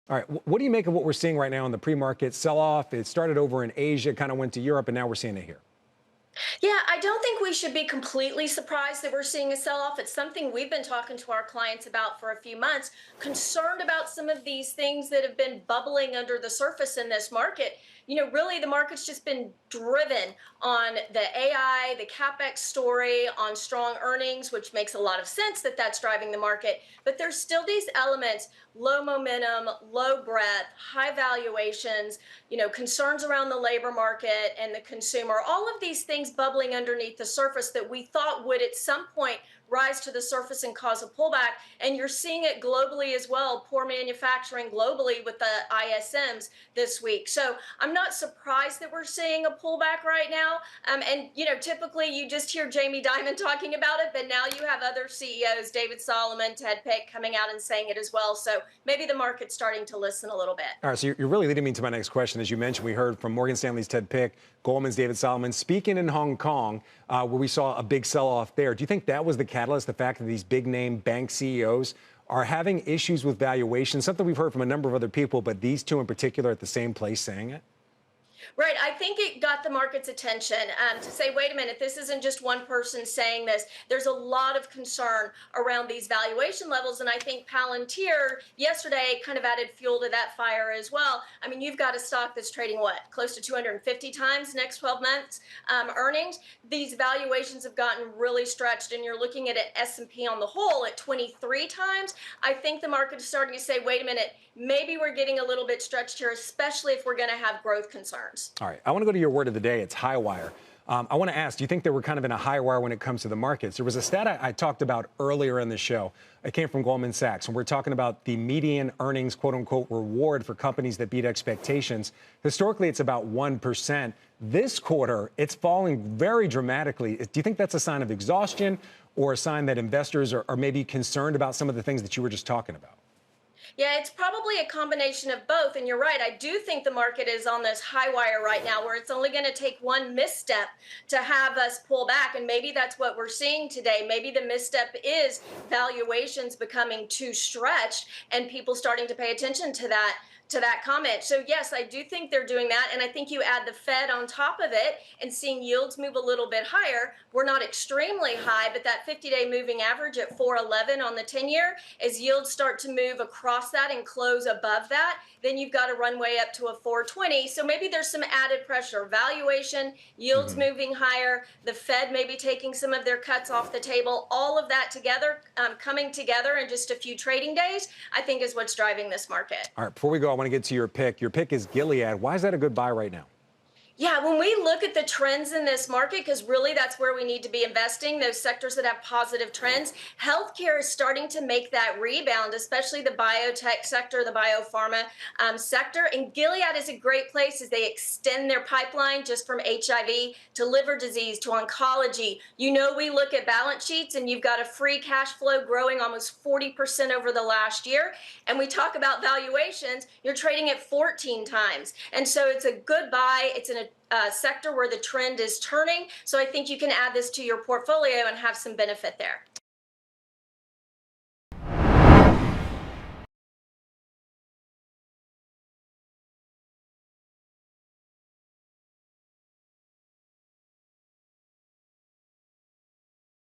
All right. What do you make of what we're seeing right now in the pre-market sell-off? It started over in Asia, kind of went to Europe, and now we're seeing it here. Yeah, I don't think we should be completely surprised that we're seeing a sell off. It's something we've been talking to our clients about for a few months, concerned about some of these things that have been bubbling under the surface in this market. Really, the market's just been driven on the AI, the CapEx story, on strong earnings, which makes a lot of sense that that's driving the market. But there's still these elements: low momentum, low breadth, high valuations, concerns around the labor market and the consumer, all of these things bubbling underneath the surface that we thought would at some point rise to the surface and cause a pullback. And you're seeing it globally as well, poor manufacturing globally with the ISMs this week. So I'm not surprised that we're seeing a pullback right now. Typically you just hear Jamie Dimon talking about it, but now you have other CEOs, David Solomon, Ted Pick, coming out and saying it as well. So maybe the market's starting to listen a little bit. All right, so you're really leading me to my next question. As you mentioned, we heard from Morgan Stanley's Ted Pick, Goldman's David Solomon speaking in Hong Kong, where we saw a big sell-off there. Do you think that was the catalyst, the fact that these big-name bank CEOs are having issues with valuation? Something we've heard from a number of other people, but these two in particular at the same place saying it? Right. I think it got the market's attention to say, wait a minute, this isn't just one person saying this. There's a lot of concern around these valuation levels. And I think Palantir yesterday kind of added fuel to that fire as well. I mean, you've got a stock that's trading what, close to 250 times next 12 months earnings. These valuations have gotten really stretched, and you're looking at an S&P on the whole at 23 times. I think the market is starting to say, wait a minute, maybe we're getting a little bit stretched here, especially if we're going to have growth concerns. All right, I want to go to your word of the day. It's high wire. I want to ask, do you think that we're kind of in a high wire when it comes to the markets? There was a stat I talked about earlier in the show. It came from Goldman Sachs, and we're talking about the median earnings, quote unquote, reward for companies that beat expectations. Historically, it's about 1%. This quarter, it's falling very dramatically. Do you think that's a sign of exhaustion or a sign that investors are maybe concerned about some of the things that you were just talking about? Yeah, it's probably a combination of both. And you're right. I do think the market is on this high wire right now where it's only going to take one misstep to have us pull back. And maybe that's what we're seeing today. Maybe the misstep is valuations becoming too stretched and people starting to pay attention to that comment. So yes, I do think they're doing that. And I think you add the Fed on top of it and seeing yields move a little bit higher. We're not extremely high, but that 50-day moving average at 411 on the 10-year, as yields start to move across that and close above that, then you've got a runway up to a 420. So maybe there's some added pressure. Valuation, yields moving higher, the Fed maybe taking some of their cuts off the table. All of that together, coming together in just a few trading days, I think is what's driving this market. All right, before we go, I want to get to your pick. Your pick is Gilead. Why is that a good buy right now? Yeah, when we look at the trends in this market, because really that's where we need to be investing, those sectors that have positive trends, healthcare is starting to make that rebound, especially the biotech sector, the biopharma sector. And Gilead is a great place as they extend their pipeline just from HIV to liver disease to oncology. We look at balance sheets and you've got a free cash flow growing almost 40% over the last year. And we talk about valuations, you're trading at 14 times. And so it's a good buy. It's in a sector where the trend is turning. So I think you can add this to your portfolio and have some benefit there.